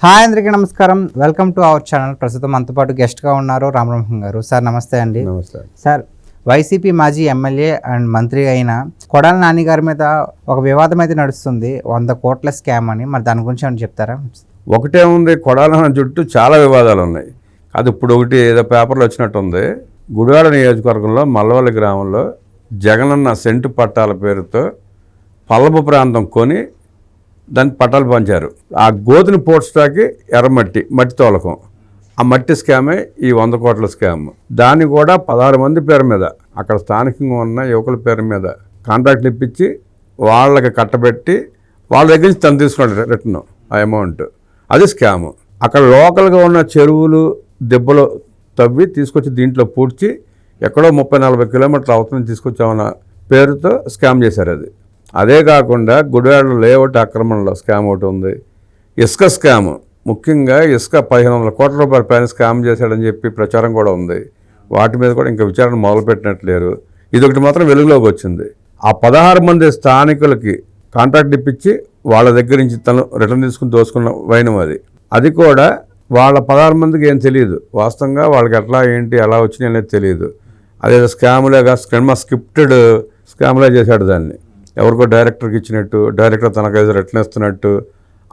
Hi అందరికీ నమస్కారం. Welcome to our channel. ప్రస్తుతం మనతో పాటు గెస్ట్గా ఉన్నారు రామబ్రహ్మం గారు. సార్ నమస్తే అండి. నమస్తే సార్, వైసీపీ మాజీ ఎమ్మెల్యే అండ్ మంత్రి అయిన కొడాలి నాని గారి మీద ఒక వివాదం అయితే నడుస్తుంది, 100 కోట్ల స్కామ్ అని. మరి దాని గురించి ఏమైనా చెప్తారా? ఒకటే ఉంది, కొడాలి నాని చుట్టూ చాలా వివాదాలు ఉన్నాయి. అది ఇప్పుడు ఒకటి ఏదో పేపర్లో వచ్చినట్టు ఉంది. గుడివాడ నియోజకవర్గంలో మల్లవల్లి గ్రామంలో జగనన్న సెంటు పట్టాల పేరుతో పల్లపు ప్రాంతం కొని దానికి పట్టాలు పంచారు. ఆ గోతిని పోడ్చడానికి ఎర్రమట్టి మట్టి తోలకం, ఆ మట్టి స్కామే ఈ 100 కోట్ల స్కామ్. దాన్ని కూడా 16 మంది పేరు మీద, అక్కడ స్థానికంగా ఉన్న యువకుల పేరు మీద కాంట్రాక్ట్లు ఇప్పించి వాళ్ళకి కట్టబెట్టి వాళ్ళ దగ్గర నుంచి తను తీసుకున్నాడు రిటర్న్ ఆ అమౌంట్. అది స్కామ్. అక్కడ లోకల్గా ఉన్న చెరువులు దెబ్బలు తవ్వి తీసుకొచ్చి దీంట్లో పూడ్చి ఎక్కడో 30-40 కిలోమీటర్ల అవతల తీసుకొచ్చామన్న పేరుతో స్కామ్ చేశారు. అదే కాకుండా గుడివాడ లేఅవుట్ ఆక్రమణలో స్కామ్ ఒకటి ఉంది. ఇసుక స్కామ్, ముఖ్యంగా ఇసుక 1500 కోట్ల రూపాయల పైన స్కామ్ చేశాడని చెప్పి ప్రచారం కూడా ఉంది. వాటి మీద కూడా ఇంకా విచారణ మొదలుపెట్టినట్లేరు. ఇదొకటి మాత్రం వెలుగులోకి వచ్చింది. ఆ 16 మంది స్థానికులకి కాంట్రాక్ట్ ఇప్పించి వాళ్ళ దగ్గర నుంచి తను రిటర్న్ తీసుకుని దోసుకున్న వైనం అది కూడా వాళ్ళ 16 మందికి ఏం తెలియదు. వాస్తవంగా వాళ్ళకి ఎట్లా ఏంటి ఎలా వచ్చినాయి అనేది తెలియదు. అదే స్కామ్లేగా స్క్రిప్టెడ్ స్కామ్లే చేశాడు దాన్ని. ఎవరికో డైరెక్టర్కి ఇచ్చినట్టు, డైరెక్టర్ తనకైతే రిటర్న్ ఇస్తున్నట్టు,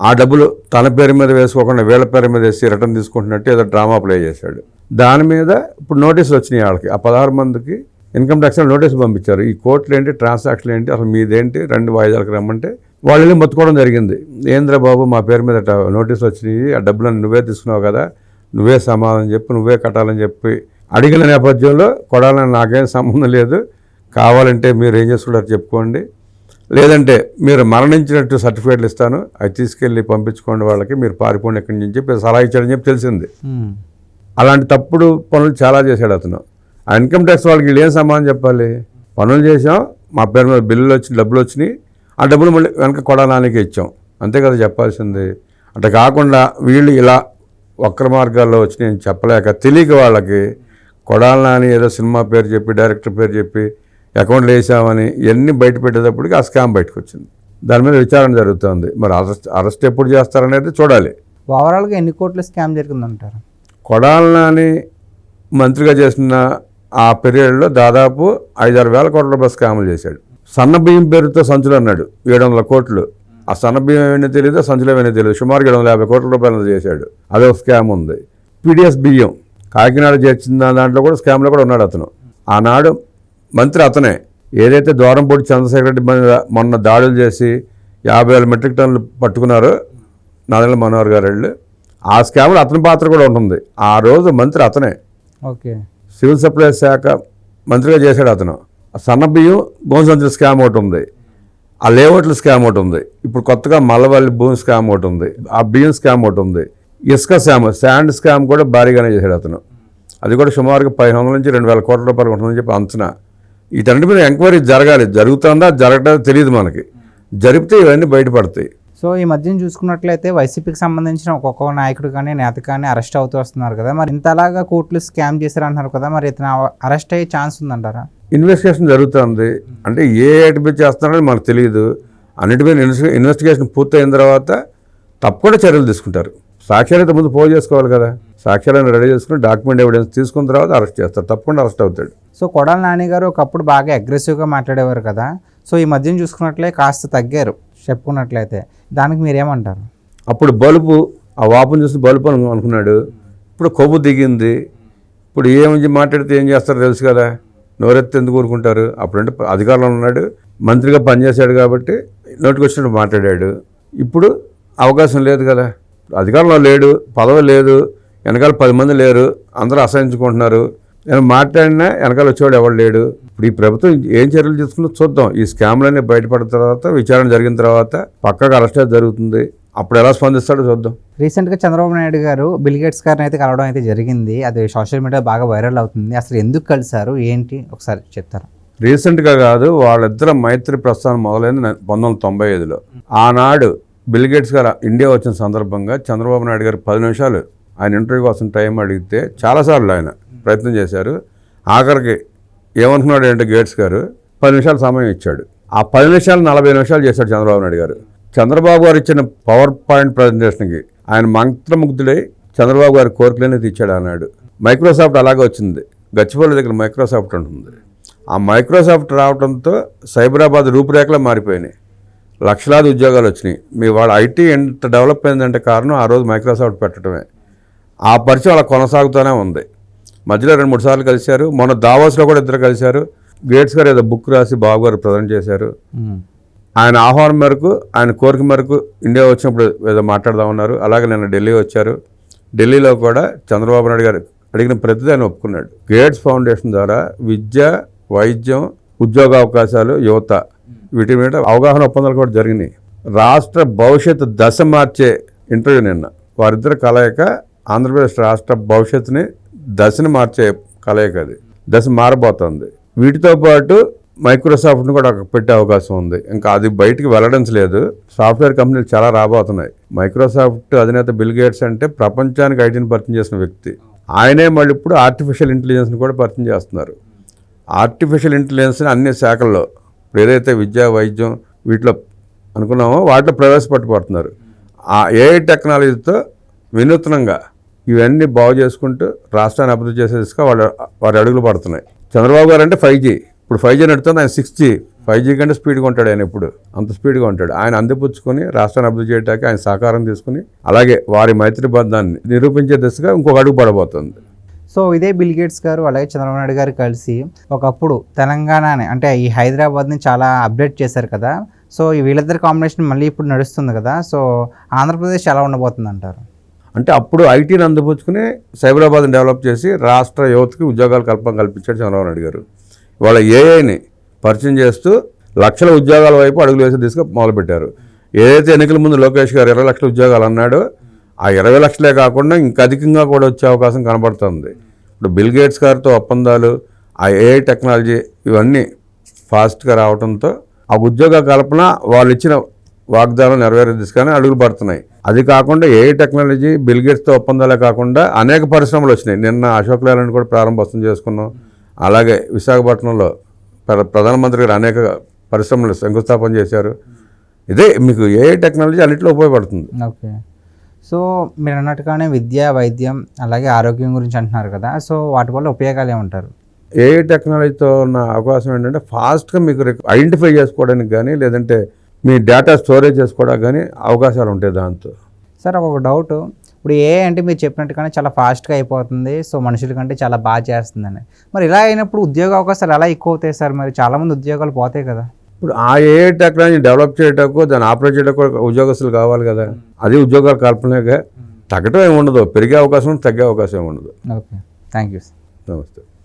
ఆ డబ్బులు తన పేరు మీద వేసుకోకుండా వీళ్ళ పేరు మీద వేసి రిటర్న్ తీసుకుంటున్నట్టు ఏదో డ్రామా ప్లే చేశాడు. దాని మీద ఇప్పుడు నోటీసులు వచ్చినాయి వాళ్ళకి. ఆ 16 మందికి ఇన్కమ్ ట్యాక్స్ నోటీసులు పంపించారు. ఈ కోర్టులు ఏంటి, ట్రాన్సాక్షన్ ఏంటి, అసలు మీదేంటి, 2 వాయిదాలకు రమ్మంటే వాళ్ళు వెళ్ళి మొత్తుకోవడం జరిగింది. ఏంద్ర బాబు మా పేరు మీద నోటీసులు వచ్చినాయి, ఆ డబ్బులను నువ్వే తీసుకున్నావు కదా, నువ్వే సమాధానం చెప్పి నువ్వే కట్టాలని చెప్పి అడిగిన నేపథ్యంలో కొడాలని నాకేం సంబంధం లేదు, కావాలంటే మీరు ఏం చేసుకుంటారు చెప్పుకోండి, లేదంటే మీరు మరణించినట్టు సర్టిఫికేట్లు ఇస్తాను, అవి తీసుకెళ్ళి పంపించుకోండి వాళ్ళకి, మీరు పారిపోండి ఎక్కడి నుంచి చెప్పి సలహా ఇచ్చాడని చెప్పి తెలిసింది. అలాంటి తప్పుడు పనులు చాలా చేశాడు అతను. ఆ ఇన్కమ్ ట్యాక్స్ వాళ్ళకి వీళ్ళు ఏం సమాధానం చెప్పాలి? పనులు చేసాం, మా పేరు మీద బిల్లులు వచ్చి డబ్బులు వచ్చినాయి, ఆ డబ్బులు మళ్ళీ వెనక కొడాలి నానికే ఇచ్చాం, అంతే కదా చెప్పాల్సింది. అట్లా కాకుండా వీళ్ళు ఇలా వక్ర మార్గాల్లో వచ్చినాయి అని చెప్పలేక తెలియక వాళ్ళకి కొడాలి నాని ఏదో సినిమా పేరు చెప్పి డైరెక్టర్ పేరు చెప్పి అకౌంట్లు వేసామని ఇవన్నీ బయట పెట్టేటప్పటికి ఆ స్కామ్ బయటకు వచ్చింది. దాని మీద విచారణ జరుగుతుంది. మరి అరెస్ట్ ఎప్పుడు చేస్తారనేది చూడాలి. ఓవరాల్గా ఎన్ని కోట్ల స్కామ్ జరిగిందంటారు? కొడాలి నాని మంత్రిగా చేసిన ఆ పీరియడ్లో దాదాపు 5-6 వేల కోట్ల రూపాయల స్కాములు చేశాడు. సన్న బియ్యం పేరుతో సంచులు అన్నాడు 700 కోట్లు. ఆ సన్న బియ్యం ఏమైనా తెలియదు, సంచులు ఏమైనా తెలియదు, సుమారు 750 కోట్ల రూపాయలు చేశాడు. అదే ఒక స్కామ్ ఉంది. పీడిఎస్ బియ్యం కాకినాడ చేర్చిన దాంట్లో కూడా స్కామ్లో కూడా ఉన్నాడు అతను. ఆనాడు మంత్రి అతనే. ఏదైతే ద్వారంపూడి చంద్రశేఖర్ రెడ్డి మొన్న దాడులు చేసి 50,000 మెట్రిక్ టన్నులు పట్టుకున్నారో నాదెళ్ల మనోహర్ గారు వాళ్ళు, ఆ స్కామ్లో అతని పాత్ర కూడా ఉంటుంది. ఆ రోజు మంత్రి అతనే. ఓకే. సివిల్ సప్లైస్ శాఖ మంత్రిగా చేశాడు అతను. సన్న బియ్యం భూమి సంచుల స్కామ్ ఒకటి ఉంది, ఆ లేఅవుట్ల స్కామ్ ఒకటి ఉంది, ఇప్పుడు కొత్తగా మల్లవల్లి భూమి స్కామ్ ఒకటి ఉంది, ఆ బియ్యం స్కామ్ ఒకటి ఉంది, ఇసుక స్కామ్, శాండ్ స్కామ్ కూడా భారీగానే చేశాడు అతను. అది కూడా సుమారుగా 1500 నుంచి 2000 కోట్ల రూపాయలు ఉంటుందని చెప్పి అంచనా. వీటన్నిటి మీద ఎంక్వైరీ జరగాలి. జరుగుతుందా జరగటం తెలియదు మనకి. జరిపితే ఇవన్నీ బయటపడతాయి. సో ఈ మధ్యన చూసుకున్నట్లయితే వైసీపీకి సంబంధించిన ఒక్కొక్క నాయకుడు కానీ నేత కానీ అరెస్ట్ అవుతూ వస్తున్నారు కదా, మరి ఇంతలాగా కోర్టులు స్కామ్ చేశారంటున్నారు కదా, మరి ఇతను అరెస్ట్ అయ్యే ఛాన్స్ ఉందంటారా? ఇన్వెస్టిగేషన్ జరుగుతుంది. అంటే ఏ మీద చేస్తున్నారని మనకు తెలియదు. అన్నిటి మీద ఇన్వెస్టిగేషన్ పూర్తయిన తర్వాత తప్పకుండా చర్యలు తీసుకుంటారు. సాక్ష్యాలైతే ముందు పోగు చేసుకోవాలి కదా, సాక్ష్యాలను రెడీ చేసుకుని డాక్యుమెంట్ ఎవిడెన్స్ తీసుకున్న తర్వాత అరెస్ట్ చేస్తారు. తప్పకుండా అరెస్ట్ అవుతాడు. సో కొడాలి నాని గారు ఒకప్పుడు బాగా అగ్రెసివ్గా మాట్లాడేవారు కదా, సో ఈ మధ్యన చూసుకున్నట్లే కాస్త తగ్గారు చెప్పుకున్నట్లయితే, దానికి మీరేమంటారు? అప్పుడు బలుపు, ఆ వాపును చూసి బలుపు అనుకున్నాడు. ఇప్పుడు కొవ్వు దిగింది. ఇప్పుడు ఏమి మాట్లాడితే ఏం చేస్తారో తెలుసు కదా, నోరెత్తి ఎందుకు ఊరుకుంటారు? అప్పుడంటే అధికారంలో ఉన్నాడు, మంత్రిగా పనిచేశాడు కాబట్టి నోటికి వచ్చినట్టు మాట్లాడాడు. ఇప్పుడు అవకాశం లేదు కదా, అధికారంలో లేడు, పదవి లేదు, వెనకాల 10 మంది లేరు, అందరూ అసహించుకుంటున్నారు. నేను మాట్లాడినా వెనకాల వచ్చేవాడు ఎవడు లేడు. ఇప్పుడు ఈ ప్రభుత్వం ఏం చర్యలు తీసుకుని చూద్దాం. ఈ స్కామ్లన్నీ బయటపడిన తర్వాత, విచారణ జరిగిన తర్వాత పక్కగా అరెస్ట్ జరుగుతుంది. అప్పుడు ఎలా స్పందిస్తాడో చూద్దాం. రీసెంట్గా చంద్రబాబు నాయుడు గారు బిల్ గేట్స్ గారిని అయితే కలవడం అయితే జరిగింది. అది సోషల్ మీడియా బాగా వైరల్ అవుతుంది. అసలు ఎందుకు కలిశారు ఏంటి ఒకసారి చెప్తారా? రీసెంట్గా కాదు, వాళ్ళిద్దరు మైత్రి ప్రస్థానం మొదలైంది 1995లో. ఆనాడు బిల్ గేట్స్ గారు ఇండియా వచ్చిన సందర్భంగా చంద్రబాబు నాయుడు గారు 10 నిమిషాలు ఆయన ఇంటర్వ్యూ కోసం టైం అడిగితే చాలాసార్లు ఆయన ప్రయత్నం చేశారు. ఆఖరికి ఏమంటున్నాడు అంటే గేట్స్ గారు 10 నిమిషాలు సమయం ఇచ్చాడు. ఆ 10 నిమిషాలు 40 నిమిషాలు చేశాడు చంద్రబాబు నాయుడు గారు. చంద్రబాబు గారు ఇచ్చిన పవర్ పాయింట్ ప్రజెంటేషన్కి ఆయన మంత్రముగ్ధుడై చంద్రబాబు గారి కోరికలనే తీర్చాడు అన్నాడు. మైక్రోసాఫ్ట్ అలాగే వచ్చింది. గచ్చిబౌలి దగ్గర మైక్రోసాఫ్ట్ ఉంటుంది. ఆ మైక్రోసాఫ్ట్ రావడంతో సైబరాబాద్ రూపురేఖలు మారిపోయినాయి. లక్షలాది ఉద్యోగాలు వచ్చినాయి. మీ వాళ్ళ ఐటీ ఎంత డెవలప్ అయిందంటే కారణం ఆ రోజు మైక్రోసాఫ్ట్ పెట్టడమే. ఆ పరిచయం అలా కొనసాగుతూనే ఉంది. మధ్యలో 2-3 సార్లు కలిశారు. మొన్న దావోస్లో కూడా ఇద్దరు కలిశారు. గేట్స్ గారు ఏదో బుక్ రాసి బాబు గారు ప్రజెంట్ చేశారు. ఆయన ఆహ్వానం మేరకు, ఆయన కోరిక మేరకు ఇండియా వచ్చినప్పుడు ఏదో మాట్లాడదామన్నారు. అలాగే నిన్న ఢిల్లీ వచ్చారు. ఢిల్లీలో కూడా చంద్రబాబు నాయుడు గారు అడిగిన ప్రతిదీ ఆయన ఒప్పుకున్నాడు. గేట్స్ ఫౌండేషన్ ద్వారా విద్య, వైద్యం, ఉద్యోగ అవకాశాలు, యువత వీటి మీద అవగాహన ఒప్పందాలు కూడా జరిగినాయి. రాష్ట్ర భవిష్యత్తు దశ మార్చే ఇంటర్వ్యూ నిన్న. వారిద్దరు కలయిక ఆంధ్రప్రదేశ్ రాష్ట్ర భవిష్యత్తుని దశని మార్చే కలయిక. అది దశ మారబోతోంది. వీటితో పాటు మైక్రోసాఫ్ట్ని కూడా పెట్టే అవకాశం ఉంది. ఇంకా అది బయటికి వెల్లడించలేదు. సాఫ్ట్వేర్ కంపెనీలు చాలా రాబోతున్నాయి. మైక్రోసాఫ్ట్ అధినేత బిల్ గేట్స్ అంటే ప్రపంచానికి ఐటీని పరిచయం చేసిన వ్యక్తి. ఆయనే మళ్ళీ ఇప్పుడు ఆర్టిఫిషియల్ ఇంటెలిజెన్స్ని కూడా పరిచయం చేస్తున్నారు. ఆర్టిఫిషియల్ ఇంటెలిజెన్స్ని అన్ని శాఖల్లో ఏదైతే విద్య, వైద్యం వీటిలో అనుకున్నామో వాటిలో ప్రవేశపెట్టబడుతున్నారు. ఆ ఏఐ టెక్నాలజీతో వినూత్నంగా ఇవన్నీ బాగు చేసుకుంటూ రాష్ట్రాన్ని అభివృద్ధి చేసే దిశగా వారి అడుగులు పడుతున్నాయి. చంద్రబాబు గారు అంటే 5G, ఇప్పుడు 5G నడుతుంది. ఆయన 6G, 5G కంటే స్పీడ్గా ఉంటాడు. ఆయన ఎప్పుడు అంత స్పీడ్గా ఉంటాడు. ఆయన అందిపుచ్చుకొని రాష్ట్రాన్ని అభివృద్ధి చేయడానికి ఆయన సహకారం తీసుకుని అలాగే వారి మైత్రి బంధాన్ని నిరూపించే దిశగా ఇంకొక అడుగు పడబోతుంది. సో ఇదే బిల్ గేట్స్ గారు అలాగే చంద్రబాబు నాయుడు గారు కలిసి ఒకప్పుడు తెలంగాణని అంటే ఈ హైదరాబాద్ని చాలా అప్డేట్ చేశారు కదా. సో ఈ వీళ్ళిద్దరి కాంబినేషన్ మళ్ళీ ఇప్పుడు నడుస్తుంది కదా. సో ఆంధ్రప్రదేశ్ ఎలా ఉండబోతుంది అంటారు? అంటే అప్పుడు ఐటీని అందిపుచ్చుకుని సైబరాబాద్ని డెవలప్ చేసి రాష్ట్ర యువతకి ఉద్యోగాలు కల్పించాడు చంద్రబాబు నాయుడు గారు. ఇవాళ ఏఐని పరిచయం చేస్తూ లక్షల ఉద్యోగాల వైపు అడుగులు వేసే దిశగా మొదలుపెట్టారు. ఏదైతే ఎన్నికల ముందు లోకేష్ గారు 20 లక్షల ఉద్యోగాలు అన్నాడో ఆ 20 లక్షలే కాకుండా ఇంకా అధికంగా కూడా వచ్చే అవకాశం కనబడుతుంది. ఇప్పుడు బిల్ గేట్స్ గారితో ఒప్పందాలు, ఆ ఏఐ టెక్నాలజీ ఇవన్నీ ఫాస్ట్గా రావడంతో ఆ ఉద్యోగ కల్పన వాళ్ళు ఇచ్చిన వాగ్దానం నెరవేరే దిశగానే అడుగులు పడుతున్నాయి. అది కాకుండా ఏఐ టెక్నాలజీ, బిల్ గేట్స్తో ఒప్పందాలే కాకుండా అనేక పరిశ్రమలు వచ్చినాయి. నిన్న అశోక్ లేలాండ్ కూడా ప్రారంభోత్సవం చేసుకున్నాం. అలాగే విశాఖపట్నంలో ప్రధానమంత్రి గారు అనేక పరిశ్రమలు శంకుస్థాపన చేశారు. ఇదే మీకు ఏఐ టెక్నాలజీ అన్నింటిలో ఉపయోగపడుతుంది. ఓకే. సో మీరు అన్నట్టుగానే విద్య, వైద్యం అలాగే ఆరోగ్యం గురించి అంటున్నారు కదా. సో వాటి వల్ల ఉపయోగాలు ఏమంటారు? ఏఐ టెక్నాలజీతో ఉన్న అవకాశం ఏంటంటే ఫాస్ట్గా మీకు ఐడెంటిఫై చేసుకోవడానికి కానీ లేదంటే మీ డేటా స్టోరేజ్ చేసుకోవడానికి కానీ అవకాశాలు ఉంటాయి దాంతో. సార్ ఒక డౌట్, ఇప్పుడు ఏ అంటే మీరు చెప్పినట్టుగానే చాలా ఫాస్ట్గా అయిపోతుంది. సో మనుషుల కంటే చాలా బాగా చేస్తుందని. మరి ఇలా అయినప్పుడు ఉద్యోగ అవకాశాలు ఎలా ఎక్కువ అవుతాయి సార్? మరి చాలామంది ఉద్యోగాలు పోతాయి కదా. ఇప్పుడు ఆ ఏఐ టెక్నాలజీ డెవలప్ చేయటకు, దాన్ని ఆపరేట్ చేయడానికి ఉద్యోగస్తులు కావాలి కదా. అది ఉద్యోగాలు కల్పనగా తగ్గటం ఏమి ఉండదు. పెరిగే అవకాశం, తగ్గే అవకాశం ఏమి ఉండదు. Okay, thank you. నమస్తే.